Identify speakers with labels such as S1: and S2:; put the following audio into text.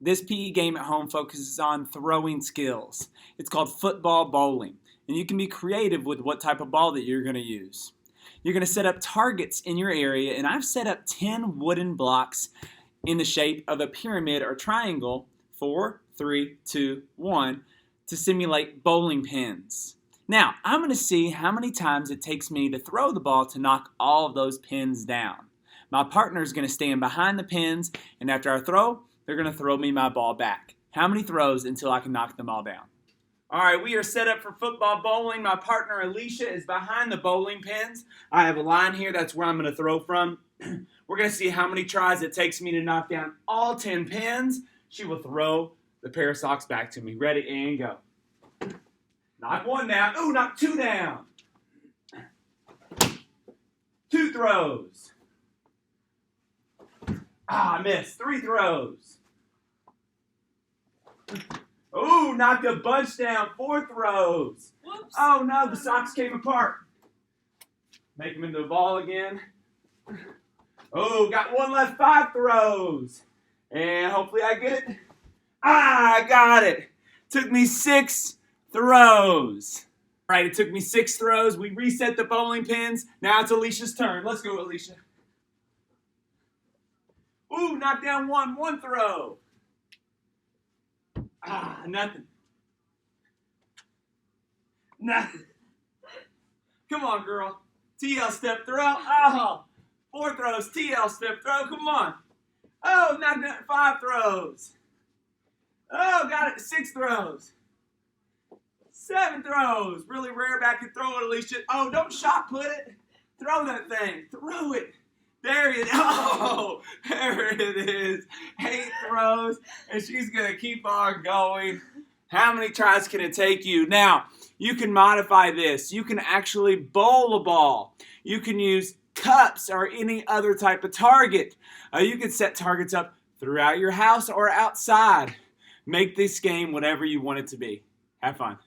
S1: This PE game at home focuses on throwing skills. It's called football bowling, and you can be creative with what type of ball that you're going to use. You're going to set up targets in your area, and I've set up 10 wooden blocks in the shape of a pyramid or triangle, 4, 3, 2, 1, to simulate bowling pins. Now, I'm going to see how many times it takes me to throw the ball to knock all of those pins down. My partner is going to stand behind the pins, and after I throw, they're going to throw me my ball back. How many throws until I can knock them all down? All right, we are set up for football bowling. My partner Alicia is behind the bowling pins. I have a line here. That's where I'm going to throw from. We're going to see how many tries it takes me to knock down all 10 pins. She will throw the pair of socks back to me. Ready, and go. Knock one down. Ooh, knock two down. 2 throws. I missed. 3 throws. Ooh, knocked a bunch down. 4 throws.
S2: Whoops.
S1: Oh no, the socks came apart. Make them into a ball again. Oh, got one left. 5 throws. And hopefully I get it. I got it. Took me 6 throws. All right, it took me 6 throws. We reset the bowling pins. Now it's Alicia's turn. Let's go, Alicia. Ooh, knocked down 1 throw. Nothing. Nothing. Come on, girl. TL step throw. Oh, 4 throws. TL step throw. Come on. Oh, knocked down 5 throws. Oh, got it. 6 throws. 7 throws. Really rare back and throw it, Alicia. Oh, don't shot put it. Throw that thing. Throw it. There it is. Oh, there it is. 8 throws, and she's going to keep on going. How many tries can it take you? Now, you can modify this. You can actually bowl a ball. You can use cups or any other type of target. You can set targets up throughout your house or outside. Make this game whatever you want it to be. Have fun.